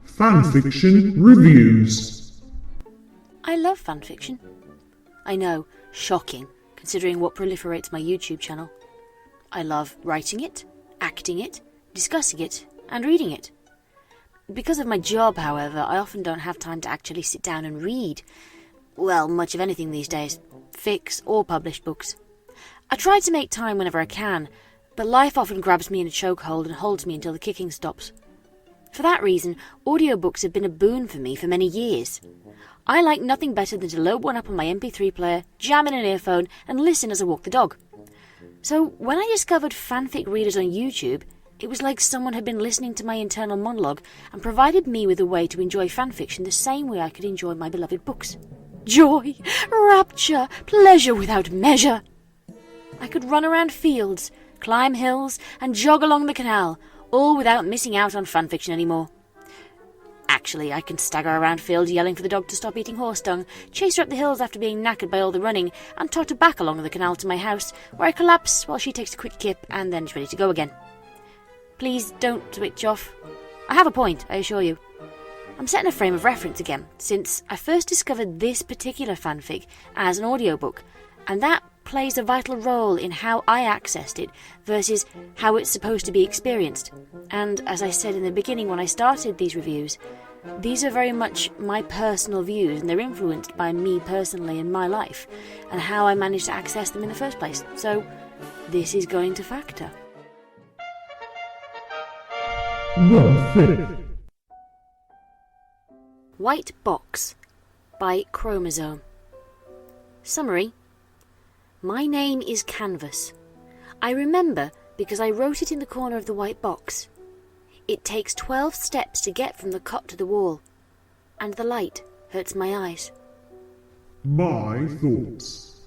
Fanfiction Reviews. I love fanfiction. I know, shocking, considering what proliferates my YouTube channel. I love writing it, acting it, discussing it, and reading it. Because of my job, however, I often don't have time to actually sit down and read, well, much of anything these days, fics or published books. I try to make time whenever I can, but life often grabs me in a chokehold and holds me until the kicking stops. For that reason, audiobooks have been a boon for me for many years. I like nothing better than to load one up on my MP3 player, jam in an earphone, and listen as I walk the dog. So when I discovered fanfic readers on YouTube, it was like someone had been listening to my internal monologue and provided me with a way to enjoy fanfiction the same way I could enjoy my beloved books. Joy, rapture, pleasure without measure. I could run around fields, climb hills, and jog along the canal, all without missing out on fanfiction anymore. Actually, I can stagger around fields yelling for the dog to stop eating horse dung, chase her up the hills after being knackered by all the running, and totter back along the canal to my house, where I collapse while she takes a quick kip and then is ready to go again. Please don't switch off. I have a point, I assure you. I'm set in a frame of reference again, since I first discovered this particular fanfic as an audiobook, and that plays a vital role in how I accessed it versus how it's supposed to be experienced. And as I said in the beginning when I started these reviews, these are very much my personal views, and they're influenced by me personally in my life and how I managed to access them in the first place. So this is going to factor. The Fifth. White Box by Chromosome. Summary. My name is Canvas. I remember because I wrote it in the corner of the white box. It takes 12 steps to get from the cot to the wall, and the light hurts my eyes. My thoughts.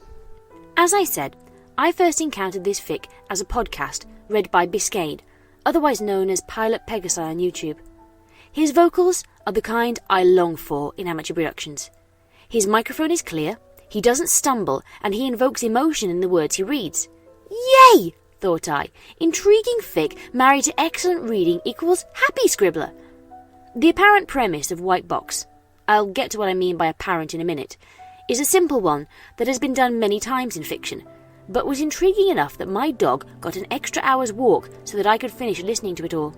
As I said, I first encountered this fic as a podcast read by Biscayne, otherwise known as Pilot Pegasi on YouTube. His vocals are the kind I long for in amateur productions. His microphone is clear, he doesn't stumble, and he invokes emotion in the words he reads. Yay! Thought I. Intriguing fic married to excellent reading equals happy scribbler. The apparent premise of White Box, I'll get to what I mean by apparent in a minute, is a simple one that has been done many times in fiction, but was intriguing enough that my dog got an extra hour's walk so that I could finish listening to it all.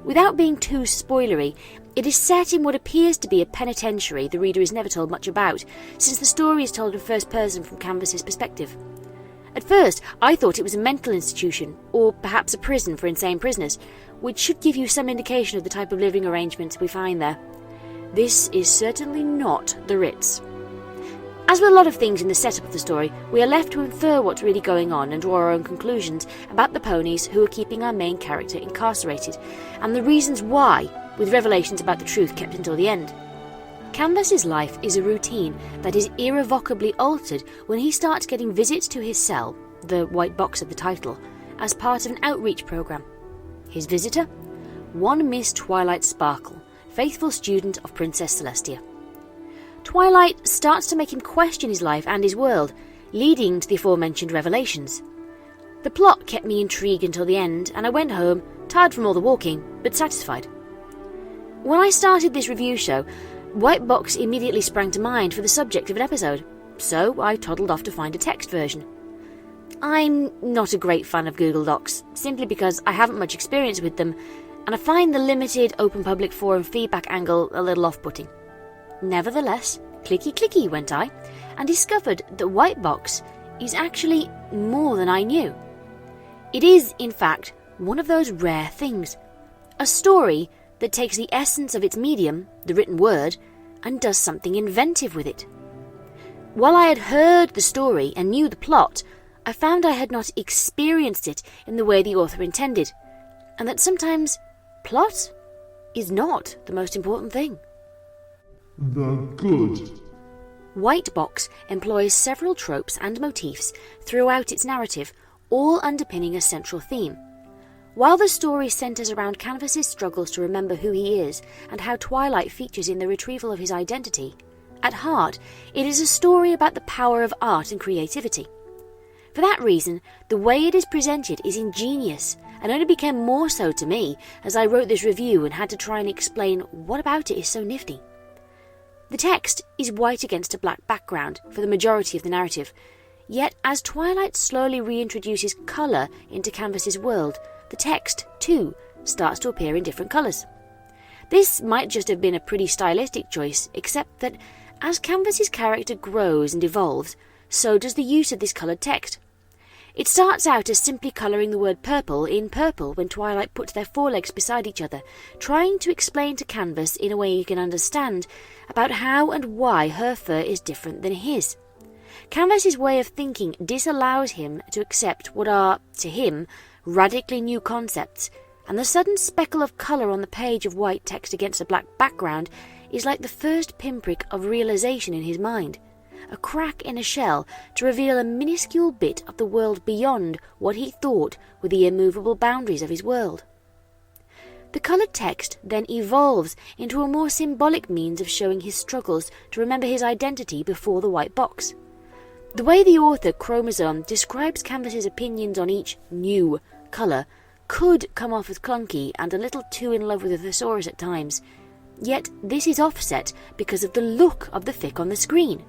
Without being too spoilery, it is set in what appears to be a penitentiary the reader is never told much about, since the story is told in first person from Canvas's perspective. At first, I thought it was a mental institution, or perhaps a prison for insane prisoners, which should give you some indication of the type of living arrangements we find there. This is certainly not the Ritz. As with a lot of things in the setup of the story, we are left to infer what's really going on and draw our own conclusions about the ponies who are keeping our main character incarcerated, and the reasons why, with revelations about the truth kept until the end. Canvas's life is a routine that is irrevocably altered when he starts getting visits to his cell, the white box of the title, as part of an outreach program. His visitor? One Miss Twilight Sparkle, faithful student of Princess Celestia. Twilight starts to make him question his life and his world, leading to the aforementioned revelations. The plot kept me intrigued until the end, and I went home, tired from all the walking, but satisfied. When I started this review show, White Box immediately sprang to mind for the subject of an episode, so I toddled off to find a text version. I'm not a great fan of Google Docs, simply because I haven't much experience with them, and I find the limited open public forum feedback angle a little off-putting. Nevertheless, clicky went I, and discovered that White Box is actually more than I knew. It is, in fact, one of those rare things. A story that takes the essence of its medium, the written word, and does something inventive with it. While I had heard the story and knew the plot, I found I had not experienced it in the way the author intended, and that sometimes plot is not the most important thing. The Good. White Box employs several tropes and motifs throughout its narrative, all underpinning a central theme. While the story centres around Canvas's struggles to remember who he is and how Twilight features in the retrieval of his identity, at heart it is a story about the power of art and creativity. For that reason, the way it is presented is ingenious and only became more so to me as I wrote this review and had to try and explain what about it is so nifty. The text is white against a black background for the majority of the narrative, yet as Twilight slowly reintroduces colour into Canvas's world, the text, too, starts to appear in different colours. This might just have been a pretty stylistic choice, except that as Canvas's character grows and evolves, so does the use of this coloured text. It starts out as simply colouring the word purple in purple when Twilight puts their forelegs beside each other, trying to explain to Canvas in a way he can understand about how and why her fur is different than his. Canvas's way of thinking disallows him to accept what are, to him, radically new concepts, and the sudden speckle of colour on the page of white text against a black background is like the first pinprick of realisation in his mind, a crack in a shell to reveal a minuscule bit of the world beyond what he thought were the immovable boundaries of his world. The coloured text then evolves into a more symbolic means of showing his struggles to remember his identity before the white box. The way the author, Chromosome, describes Canvas's opinions on each new colour could come off as clunky and a little too in love with the thesaurus at times, yet this is offset because of the look of the fic on the screen.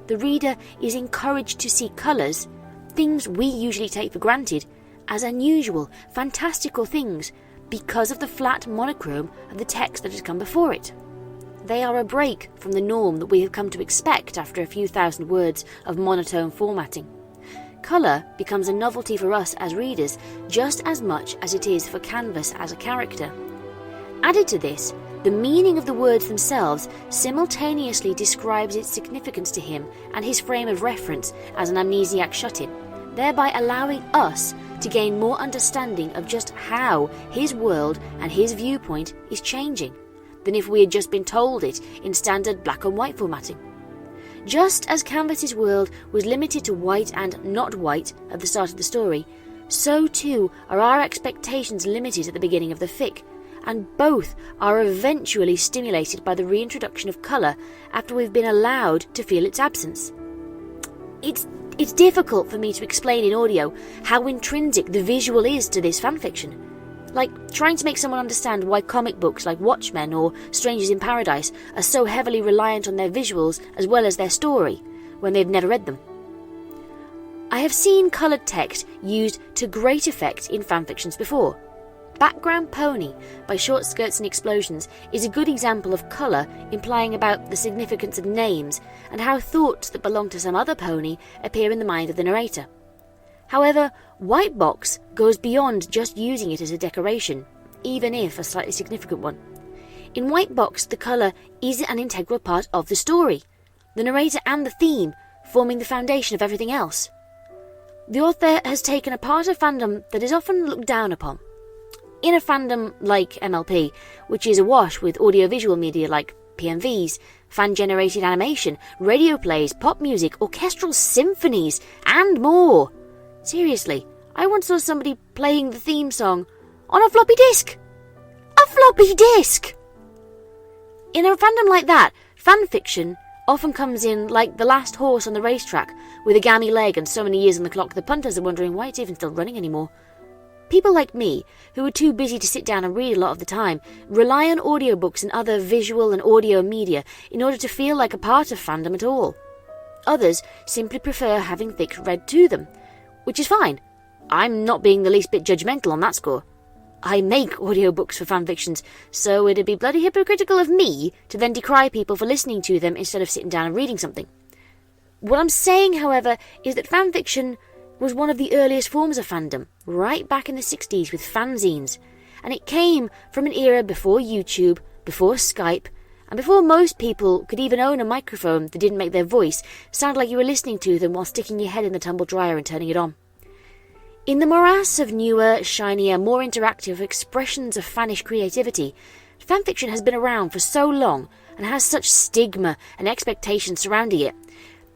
The reader is encouraged to see colours, things we usually take for granted, as unusual, fantastical things because of the flat monochrome of the text that has come before it. They are a break from the norm that we have come to expect after a few thousand words of monotone formatting. Colour becomes a novelty for us as readers just as much as it is for Canvas as a character. Added to this, the meaning of the words themselves simultaneously describes its significance to him and his frame of reference as an amnesiac shut-in, thereby allowing us to gain more understanding of just how his world and his viewpoint is changing than if we had just been told it in standard black and white formatting. Just as Canvas's world was limited to white and not white at the start of the story, so too are our expectations limited at the beginning of the fic, and both are eventually stimulated by the reintroduction of colour after we've been allowed to feel its absence. It's difficult for me to explain in audio how intrinsic the visual is to this fanfiction. Like trying to make someone understand why comic books like Watchmen or Strangers in Paradise are so heavily reliant on their visuals as well as their story, when they've never read them. I have seen coloured text used to great effect in fanfictions before. Background Pony by Short Skirts and Explosions is a good example of colour implying about the significance of names and how thoughts that belong to some other pony appear in the mind of the narrator. However, White Box goes beyond just using it as a decoration, even if a slightly significant one. In White Box, the colour is an integral part of the story, the narrator and the theme forming the foundation of everything else. The author has taken a part of fandom that is often looked down upon. In a fandom like MLP, which is awash with audiovisual media like PMVs, fan-generated animation, radio plays, pop music, orchestral symphonies, and more. Seriously, I once saw somebody playing the theme song on a floppy disk. A floppy disk! In a fandom like that, fanfiction often comes in like the last horse on the racetrack, with a gammy leg and so many years on the clock the punters are wondering why it's even still running anymore. People like me, who are too busy to sit down and read a lot of the time, rely on audiobooks and other visual and audio media in order to feel like a part of fandom at all. Others simply prefer having fic read to them, which is fine. I'm not being the least bit judgmental on that score. I make audiobooks for fanfictions, so it'd be bloody hypocritical of me to then decry people for listening to them instead of sitting down and reading something. What I'm saying, however, is that fanfiction was one of the earliest forms of fandom, right back in the 60s with fanzines, and it came from an era before YouTube, before Skype, and before most people could even own a microphone that didn't make their voice sound like you were listening to them while sticking your head in the tumble dryer and turning it on. In the morass of newer, shinier, more interactive expressions of fanish creativity, fanfiction has been around for so long and has such stigma and expectation surrounding it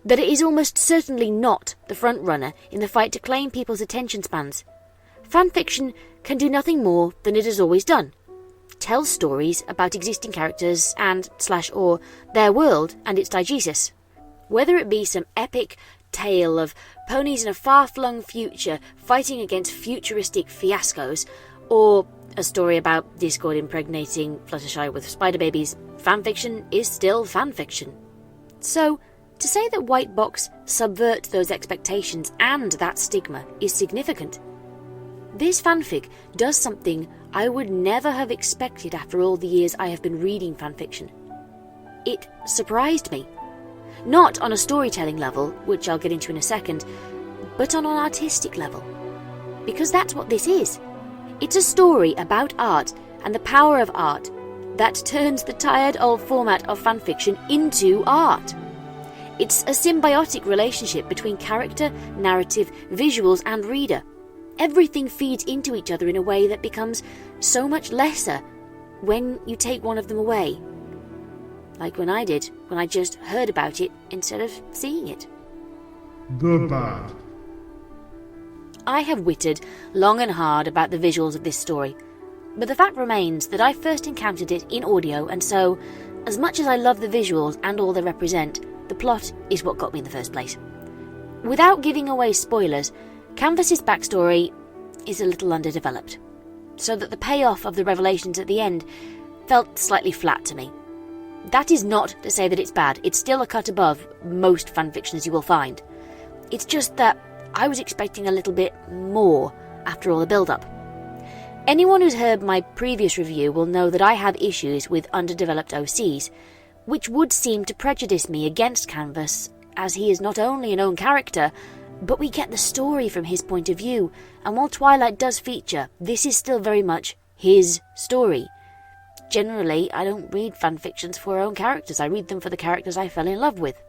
that it is almost certainly not the front-runner in the fight to claim people's attention spans. Fanfiction can do nothing more than it has always done. Tell stories about existing characters and/or their world and its diegesis. Whether it be some epic, tale of ponies in a far-flung future fighting against futuristic fiascos, or a story about Discord impregnating Fluttershy with spider babies, fanfiction is still fanfiction. So, to say that White Box subverts those expectations and that stigma is significant. This fanfic does something I would never have expected after all the years I have been reading fanfiction. It surprised me. Not on a storytelling level, which I'll get into in a second, but on an artistic level. Because that's what this is. It's a story about art and the power of art that turns the tired old format of fanfiction into art. It's a symbiotic relationship between character, narrative, visuals, and reader. Everything feeds into each other in a way that becomes so much lesser when you take one of them away. Like when I did, when I just heard about it instead of seeing it. The bad. I have wittered long and hard about the visuals of this story, but the fact remains that I first encountered it in audio, and so, as much as I love the visuals and all they represent, the plot is what got me in the first place. Without giving away spoilers, Canvas's backstory is a little underdeveloped, so that the payoff of the revelations at the end felt slightly flat to me. That is not to say that it's bad. It's still a cut above most fanfictions you will find. It's just that I was expecting a little bit more after all the build-up. Anyone who's heard my previous review will know that I have issues with underdeveloped OCs, which would seem to prejudice me against Canvas, as he is not only an own character, but we get the story from his point of view, and while Twilight does feature, this is still very much his story. Generally, I don't read fanfictions for own characters, I read them for the characters I fell in love with.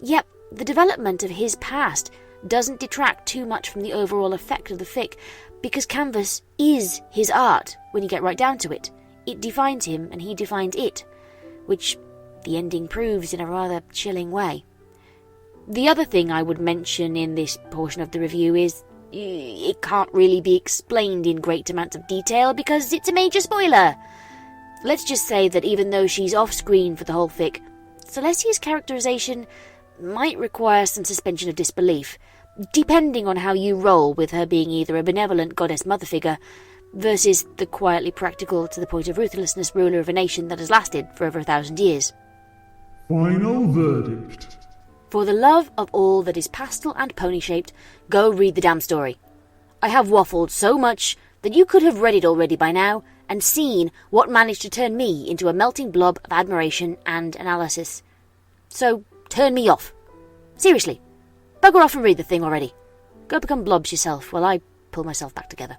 Yet, the development of his past doesn't detract too much from the overall effect of the fic, because Canvas is his art when you get right down to it. It defines him and he defines it, which the ending proves in a rather chilling way. The other thing I would mention in this portion of the review is it can't really be explained in great amounts of detail because it's a major spoiler. Let's just say that even though she's off-screen for the whole fic, Celestia's characterization might require some suspension of disbelief, depending on how you roll with her being either a benevolent goddess mother figure versus the quietly practical to the point of ruthlessness ruler of a nation that has lasted for over 1,000 years. Final verdict. For the love of all that is pastel and pony-shaped, go read the damn story. I have waffled so much that you could have read it already by now and seen what managed to turn me into a melting blob of admiration and analysis. So, turn me off. Seriously, bugger off and read the thing already. Go become blobs yourself while I pull myself back together.